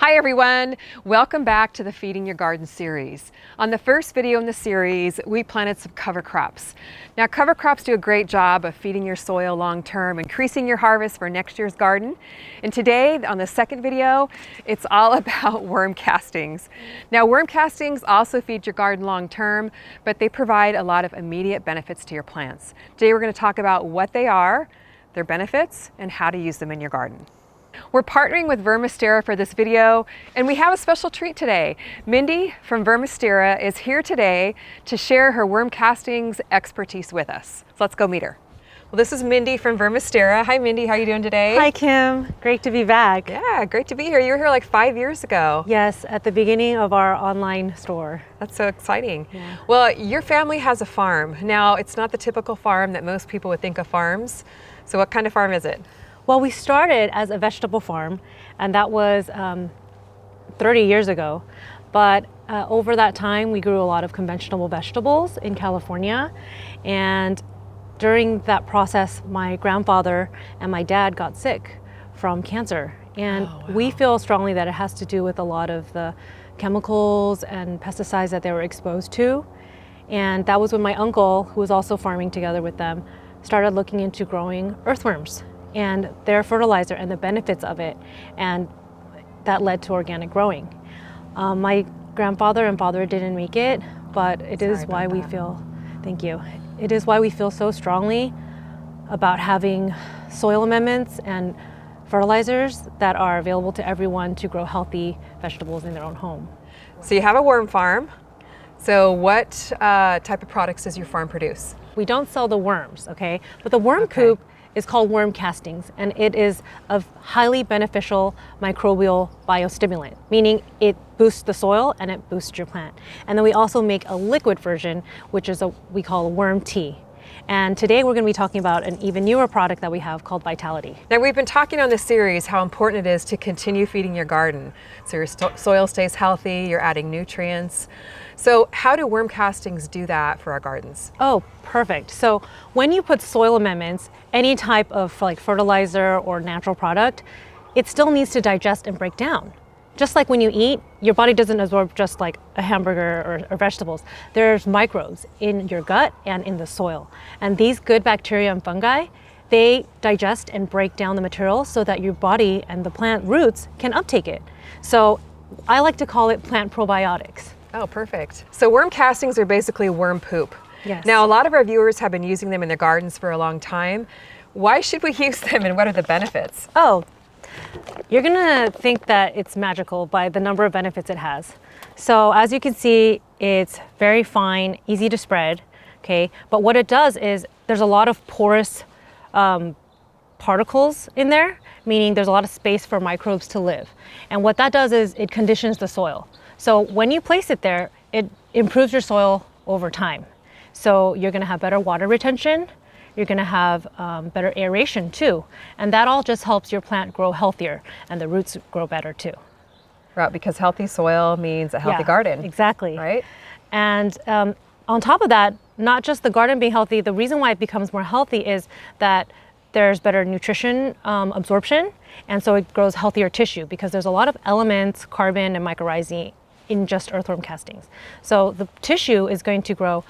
Hi everyone, welcome back to the Feeding Your Garden series. On the first video in the series, we planted some cover crops. Now cover crops do a great job of feeding your soil long term, increasing your harvest for next year's garden. And today, on the second video, it's all about worm castings. Now worm castings also feed your garden long term, but they provide a lot of immediate benefits to your plants. Today we're going to talk about what they are, their benefits, and how to use them in your garden. We're partnering with Vermistera for this video, and we have a special treat today. Mindy from Vermistera is here today to share her worm castings expertise with us. So let's go meet her. Well, this is Mindy from Vermistera. Hi Mindy, how are you doing today? Hi Kim, great to be back. Yeah, great to be here. You were here like 5 years ago. Yes, at the beginning of our online store. That's so exciting. Yeah. Well, your family has a farm. Now, it's not the typical farm that most people would think of farms. So what kind of farm is it? Well, we started as a vegetable farm, and that was 30 years ago. But over that time, we grew a lot of conventional vegetables in California. And during that process, my grandfather and my dad got sick from cancer. And we feel strongly that it has to do with a lot of the chemicals and pesticides that they were exposed to. And that was when my uncle, who was also farming together with them, started looking into growing earthworms and their fertilizer and the benefits of it, and that led to organic growing. My grandfather and father didn't make it, but it is why we feel, thank you, it is why we feel so strongly about having soil amendments and fertilizers that are available to everyone to grow healthy vegetables in their own home. So you have a worm farm. So what type of products does your farm produce? We don't sell the worms, okay? But the worm coop is called worm castings, and it is a highly beneficial microbial biostimulant, meaning it boosts the soil and it boosts your plant. And then we also make a liquid version, which is we call worm tea. And today we're going to be talking about an even newer product that we have called Vitality. Now we've been talking on this series how important it is to continue feeding your garden. So your soil stays healthy, you're adding nutrients. So how do worm castings do that for our gardens? Oh, perfect. So when you put soil amendments, any type of fertilizer or natural product, it still needs to digest and break down. Just like when you eat, your body doesn't absorb just like a hamburger or vegetables. There's microbes in your gut and in the soil. And these good bacteria and fungi, they digest and break down the material so that your body and the plant roots can uptake it. So I like to call it plant probiotics. Oh, perfect. So worm castings are basically worm poop. Yes. Now a lot of our viewers have been using them in their gardens for a long time. Why should we use them and what are the benefits? Oh, you're gonna think that it's magical by the number of benefits it has. So as you can see, it's very fine, easy to spread, okay? But what it does is there's a lot of porous particles in there, meaning there's a lot of space for microbes to live. And what that does is it conditions the soil. So when you place it there, it improves your soil over time. So you're gonna have better water retention, you're gonna have better aeration too. And that all just helps your plant grow healthier and the roots grow better too. Right, because healthy soil means a healthy garden. Exactly. Right? And on top of that, not just the garden being healthy, the reason why it becomes more healthy is that there's better nutrition absorption, and so it grows healthier tissue because there's a lot of elements, carbon and mycorrhizae in just earthworm castings. So the tissue is going to grow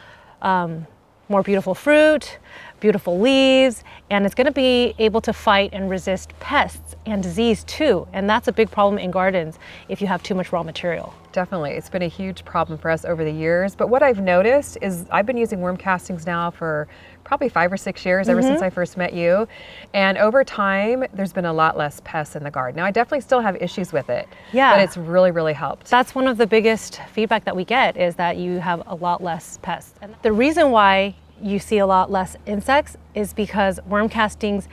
more beautiful fruit, beautiful leaves, and it's going to be able to fight and resist pests and disease too. And that's a big problem in gardens if you have too much raw material. Definitely. It's been a huge problem for us over the years. But what I've noticed is I've been using worm castings now for probably 5 or 6 years, ever since I first met you. And over time, there's been a lot less pests in the garden. Now, I definitely still have issues with it, but it's really, really helped. That's one of the biggest feedback that we get is that you have a lot less pests. And the reason why you see a lot less insects is because worm castings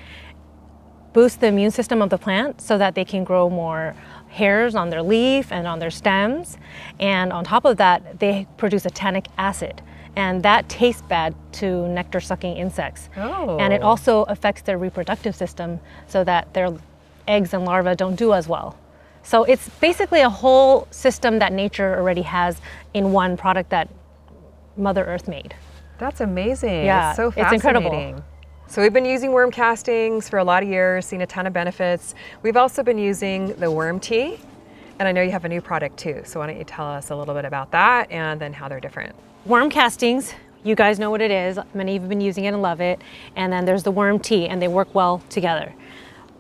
boost the immune system of the plant so that they can grow more hairs on their leaf and on their stems. And on top of that, they produce a tannic acid. And that tastes bad to nectar-sucking insects. Oh. And it also affects their reproductive system so that their eggs and larvae don't do as well. So it's basically a whole system that nature already has in one product that Mother Earth made. That's amazing. Yeah, It's so it's fascinating. incredible. So we've been using worm castings for a lot of years, seen a ton of benefits. We've also been using the worm tea. And I know you have a new product too, so why don't you tell us a little bit about that and then how they're different. Worm castings, you guys know what it is. Many of you have been using it and love it. And then there's the worm tea, and they work well together.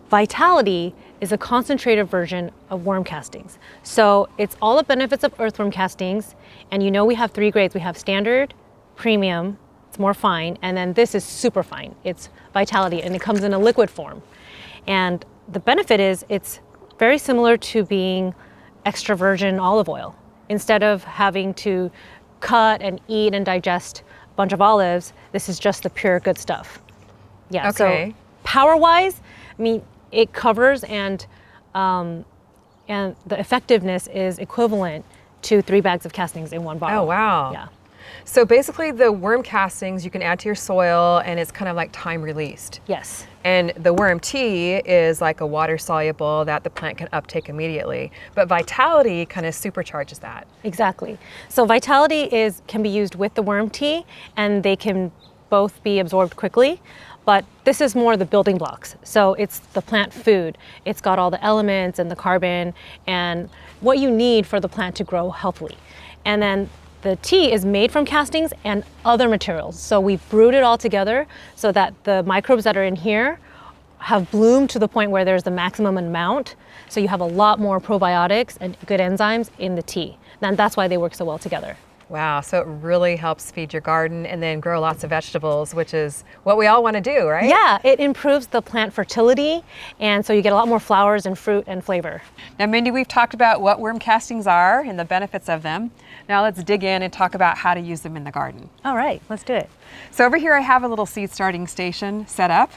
Vitality is a concentrated version of worm castings. So it's all the benefits of earthworm castings. And you know we have 3 grades. We have standard, premium, it's more fine, and then this is super fine. It's Vitality, and it comes in a liquid form. And the benefit is it's very similar to being extra virgin olive oil. Instead of having to cut and eat and digest a bunch of olives, this is just the pure good stuff. Yeah, Okay. so power-wise, I mean, it covers and the effectiveness is equivalent to 3 bags of castings in one bottle. Oh, wow. Yeah. So basically the worm castings you can add to your soil and it's kind of like time released. Yes. And the worm tea is like a water soluble that the plant can uptake immediately. But Vitality kind of supercharges that. Exactly. So Vitality can be used with the worm tea, and they can both be absorbed quickly. But this is more the building blocks. So it's the plant food. It's got all the elements and the carbon and what you need for the plant to grow healthily. And then the tea is made from castings and other materials. So we've brewed it all together so that the microbes that are in here have bloomed to the point where there's the maximum amount. So you have a lot more probiotics and good enzymes in the tea. And that's why they work so well together. Wow, so it really helps feed your garden and then grow lots of vegetables, which is what we all want to do, right? Yeah, it improves the plant fertility, and so you get a lot more flowers and fruit and flavor. Now, Mindy, we've talked about what worm castings are and the benefits of them. Now let's dig in and talk about how to use them in the garden. All right, let's do it. So over here I have a little seed starting station set up.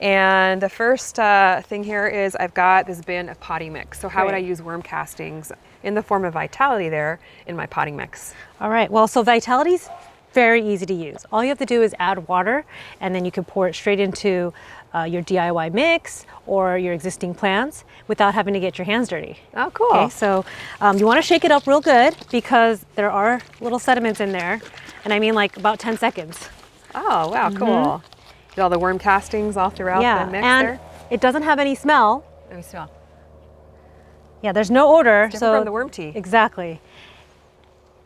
And the first thing here is I've got this bin of potting mix. So how would I Great. use worm castings in the form of Vitality there in my potting mix? All right, well, so Vitality's very easy to use. All you have to do is add water, and then you can pour it straight into your DIY mix or your existing plants without having to get your hands dirty. Oh, cool. Okay, so you want to shake it up real good because there are little sediments in there, and I mean like about 10 seconds. Oh, wow, cool. Get all the worm castings all throughout Yeah, the mix and there. it doesn't have any smell. Let me smell. Yeah, there's no odor. Different from the worm tea. Exactly.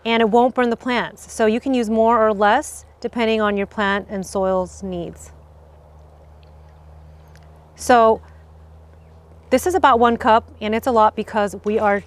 And it won't burn the plants. So you can use more or less depending on your plant and soil's needs. So this is about 1 cup, and it's a lot because we are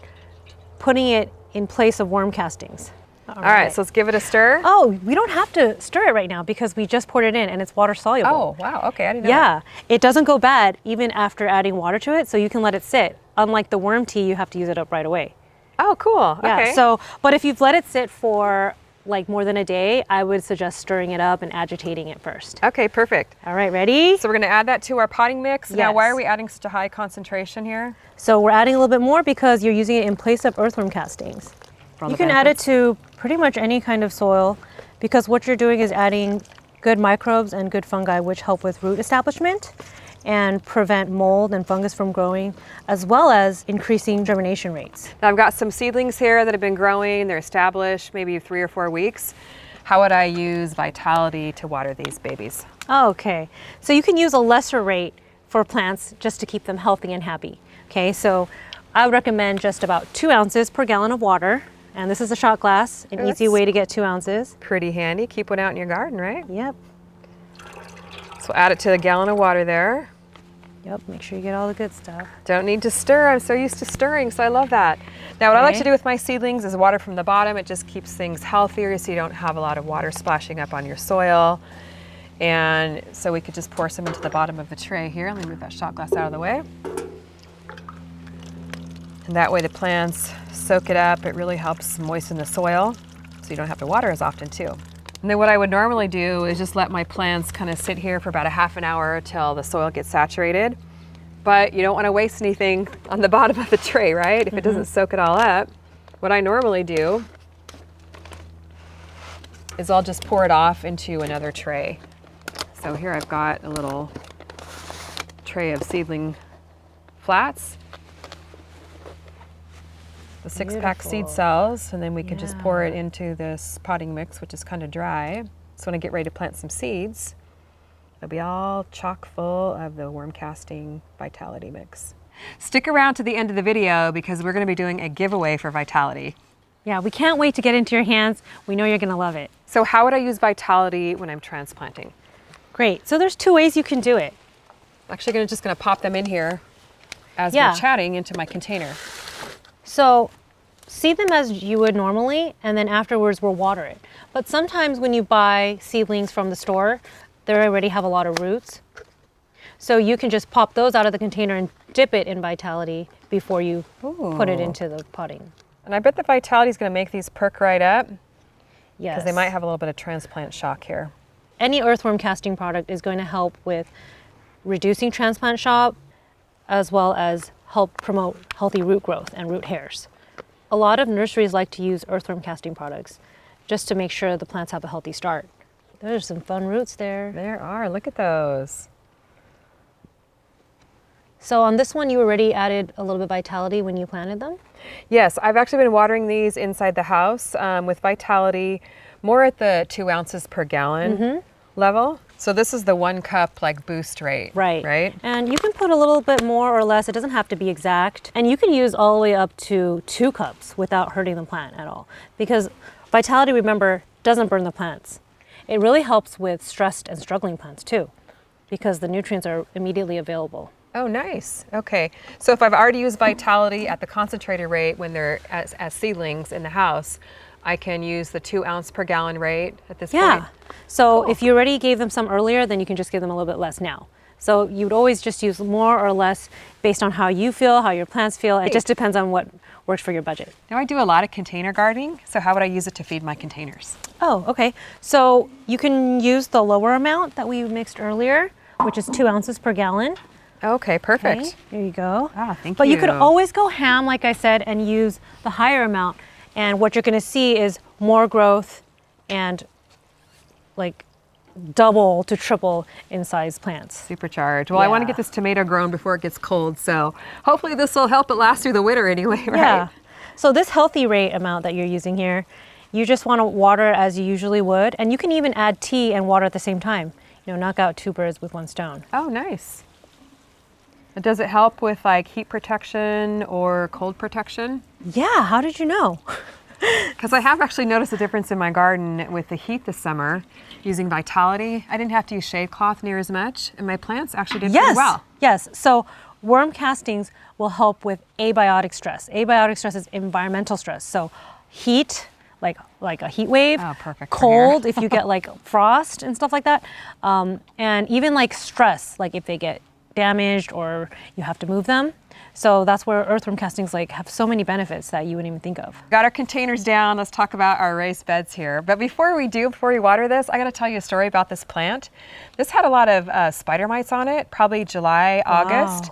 putting it in place of worm castings. All right, so let's give it a stir. Oh, we don't have to stir it right now because we just poured it in and it's water soluble. Oh, wow, okay, I didn't know Yeah, it doesn't go bad even after adding water to it, so you can let it sit. Unlike the worm tea, you have to use it up right away. that. Oh, cool, Yeah, okay. so, but if you've let it sit for like more than a day, I would suggest stirring it up and agitating it first. Okay, perfect. All right, ready? So we're gonna add that to our potting mix. Now, why Yes. are we adding such a high concentration here? So we're adding a little bit more because you're using it in place of earthworm castings. For all You the can add it benefits. to pretty much any kind of soil because what you're doing is adding good microbes and good fungi which help with root establishment and prevent mold and fungus from growing, as well as increasing germination rates. Now I've got some seedlings here that have been growing, they're established, maybe 3 or 4 weeks. How would I use Vitality to water these babies? Okay, so you can use a lesser rate for plants just to keep them healthy and happy. Okay, so I would recommend just about 2 ounces per gallon of water. And this is a shot glass, an easy way to get 2 ounces. Pretty handy, keep one out in your garden, right? Yep, So add it to a gallon of water there. yep, make sure you get all the good stuff. Don't need to stir, I'm so used to stirring, so I love that. Now what I like Okay. to do with my seedlings is water from the bottom. It just keeps things healthier so you don't have a lot of water splashing up on your soil. And so we could just pour some into the bottom of the tray here. Let me move that shot glass out of the way. And that way the plants soak it up. It really helps moisten the soil so you don't have to water as often too. And then what I would normally do is just let my plants kind of sit here for about a half an hour till the soil gets saturated. But you don't want to waste anything on the bottom of the tray, right? If it doesn't soak it all up. What I normally do is I'll just pour it off into another tray. So here I've got a little tray of seedling flats, the 6-pack seed Beautiful. cells, and then we can just pour it Yeah. into this potting mix, which is kind of dry. So when I get ready to plant some seeds, it'll be all chock full of the worm casting Vitality mix. Stick around to the end of the video because we're going to be doing a giveaway for Vitality. Yeah, we can't wait to get into your hands. We know you're gonna love it. So how would I use Vitality when I'm transplanting? Great, so there's 2 ways you can do it. I'm actually just gonna pop them in here as Yeah. we're chatting into my container. So seed them as you would normally, and then afterwards we'll water it. But sometimes when you buy seedlings from the store, they already have a lot of roots. So you can just pop those out of the container and dip it in Vitality before you put it into the potting. And I bet the Vitality is going to make these perk right up Yes. because they might have a little bit of transplant shock here. Any earthworm casting product is going to help with reducing transplant shock as well as help promote healthy root growth and root hairs. A lot of nurseries like to use earthworm casting products just to make sure the plants have a healthy start. There's some fun roots there. There are, look at those. So on this one, you already added a little bit of Vitality when you planted them? Yes, I've actually been watering these inside the house with Vitality, more at the 2 ounces per gallon level. So this is the 1 cup like boost rate, right? And you can put a little bit more or less. It doesn't have to be exact. And you can use all the way up to 2 cups without hurting the plant at all. Because Vitality, remember, doesn't burn the plants. It really helps with stressed and struggling plants too, because the nutrients are immediately available. Oh, nice. Okay. So if I've already used Vitality at the concentrated rate when they're as seedlings in the house, I can use the 2 ounce per gallon rate at this point? So if you already gave them some earlier, then you can just give them a little bit less now. So you'd always just use more or less based on how you feel, how your plants feel. It just depends on what works for your budget. Now I do a lot of container gardening, so how would I use it to feed my containers? Oh, okay. So you can use the lower amount that we mixed earlier, which is 2 ounces per gallon. Okay, perfect. Okay, there you go. Ah, thank But you. you could always go ham, like I said, and use the higher amount. And what you're going to see is more growth and like double to triple in size plants. Supercharged. Well, I want to Yeah. get this tomato grown before it gets cold, so hopefully this will help it last through the winter anyway, right? Yeah. So this healthy rate amount that you're using here, you just want to water as you usually would. And you can even add tea and water at the same time. You know, knock out 2 birds with 1 stone. Oh, nice. And does it help with like heat protection or cold protection? Yeah, how did you know? Because I have actually noticed a difference in my garden with the heat this summer using Vitality. I didn't have to use shade cloth near as much, and my plants actually did pretty well. Yes. So worm castings will help with abiotic stress. Abiotic stress is environmental stress. So heat, like a heat wave, Oh, perfect for cold if you get like frost and stuff like that, and even like stress, like if they get damaged or you have to move them. So that's where earthworm castings like have so many benefits that you wouldn't even think of. Got our containers down. Let's talk about our raised beds here. But before we water this, I got to tell you a story about this plant. This had a lot of spider mites on it, probably July, August.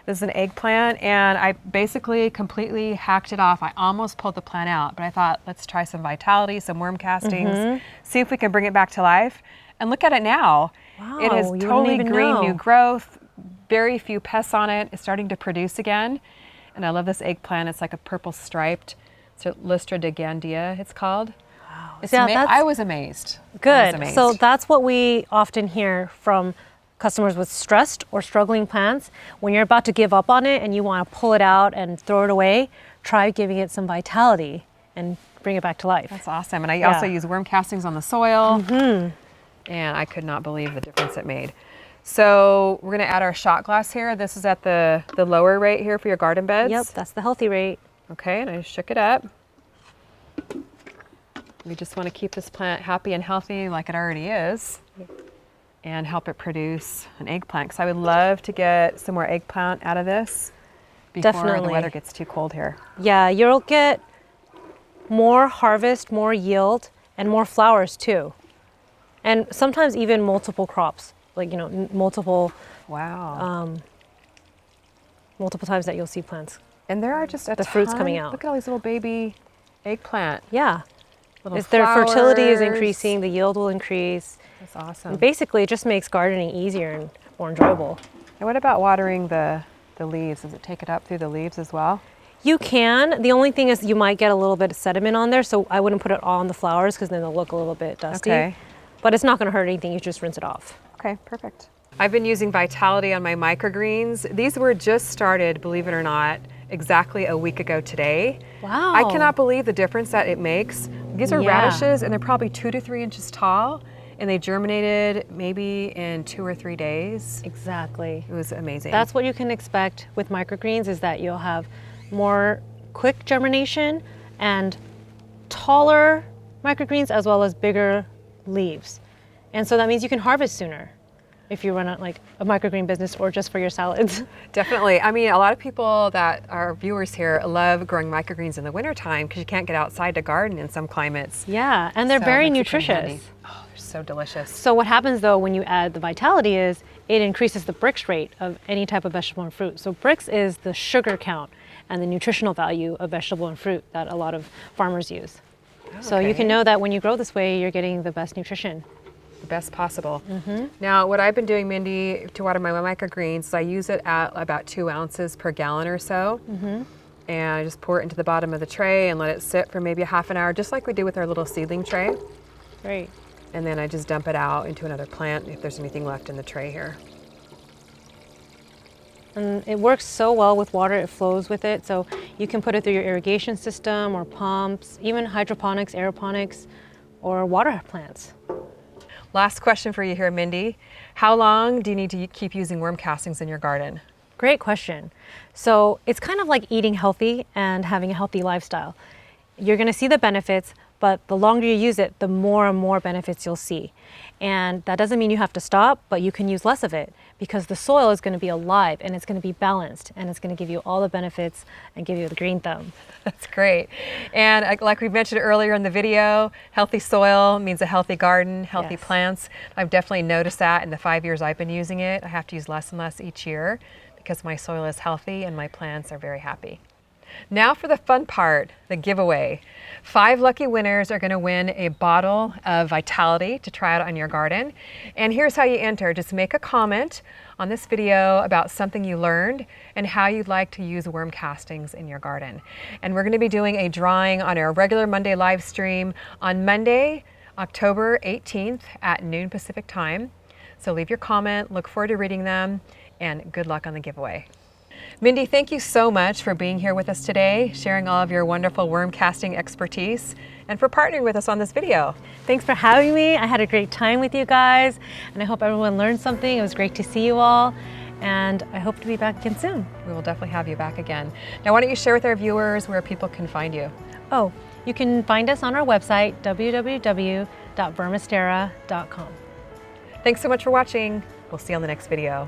This is an eggplant, and I basically completely hacked it off. I almost pulled the plant out, but I thought, let's try some Vitality, some worm castings, see if we can bring it back to life. And look at it now. Wow, It is you wouldn't totally even green, know. new growth, very few pests on it. It's starting to produce again. And I love this eggplant. It's like a purple striped. It's a Lystra digandia, it's called. Wow. I was amazed. I was Good. amazed. So that's what we often hear from customers with stressed or struggling plants. When you're about to give up on it and you want to pull it out and throw it away, try giving it some Vitality and bring it back to life. That's awesome. And I also use worm castings on the soil. And I could not believe the difference it made. So we're gonna add our shot glass here. This is at the lower rate here for your garden beds. Yep, that's the healthy rate. Okay, and I just shook it up. We just want to keep this plant happy and healthy like it already is and help it produce an eggplant. Because I would love to get some more eggplant out of this before the Definitely. weather gets too cold here. Yeah, you'll get more harvest, more yield, and more flowers too. And sometimes even multiple crops, like, you know, multiple Wow. times that you'll see plants. And there are just a the fruits coming out. Look at all these little baby eggplant. Yeah. Little As their fertility is flowers. increasing, the yield will increase. That's awesome. And basically, it just makes gardening easier and more enjoyable. And what about watering the leaves? Does it take it up through the leaves as well? You can. The only thing is you might get a little bit of sediment on there, so I wouldn't put it all on the flowers because then they'll look a little bit dusty. Okay. But it's not going to hurt anything. You just rinse it off. Okay, perfect. I've been using Vitality on my microgreens. These were just started, believe it or not, exactly a week ago today. Wow. I cannot believe the difference that it makes. These are Yeah. radishes and they're probably 2 to 3 inches tall, and they germinated maybe in 2 or 3 days. Exactly. It was amazing. That's what you can expect with microgreens, is that you'll have more quick germination and taller microgreens as well as bigger leaves. And so that means you can harvest sooner if you run a microgreen business or just for your salads. Definitely. I mean, a lot of people that are viewers here love growing microgreens in the wintertime because you can't get outside to garden in some climates. Yeah, and they're So very it makes it pretty handy. nutritious. Oh, they're so delicious. So what happens though when you add the Vitality is it increases the Brix rate of any type of vegetable and fruit. So Brix is the sugar count and the nutritional value of vegetable and fruit that a lot of farmers use. So you can Okay. know that when you grow this way, you're getting the best nutrition. The best possible. Now, what I've been doing, Mindy, to water my microgreens, is I use it at about 2 ounces per gallon or so. And I just pour it into the bottom of the tray and let it sit for maybe a half an hour, just like we do with our little seedling tray. Great. And then I just dump it out into another plant if there's anything left in the tray here. And it works so well with water, it flows with it. So you can put it through your irrigation system or pumps, even hydroponics, aeroponics, or water plants. Last question for you here, Mindy. How long do you need to keep using worm castings in your garden? Great question. So it's kind of like eating healthy and having a healthy lifestyle. You're going to see the benefits, but the longer you use it, the more and more benefits you'll see. And that doesn't mean you have to stop, but you can use less of it because the soil is going to be alive and it's going to be balanced and it's going to give you all the benefits and give you the green thumb. That's great. And like we mentioned earlier in the video, healthy soil means a healthy garden, healthy Yes. plants. I've definitely noticed that in the 5 years I've been using it. I have to use less and less each year because my soil is healthy and my plants are very happy. Now for the fun part, the giveaway. 5 lucky winners are going to win a bottle of Vitality to try out on your garden. And here's how you enter. Just make a comment on this video about something you learned and how you'd like to use worm castings in your garden. And we're going to be doing a drawing on our regular Monday live stream on Monday, October 18th at noon Pacific time. So leave your comment, look forward to reading them, and good luck on the giveaway. Mindy, thank you so much for being here with us today, sharing all of your wonderful worm casting expertise, and for partnering with us on this video. Thanks for having me. I had a great time with you guys, and I hope everyone learned something. It was great to see you all, and I hope to be back again soon. We will definitely have you back again. Now, why don't you share with our viewers where people can find you? Oh, you can find us on our website, www.vermistera.com. Thanks so much for watching. We'll see you on the next video.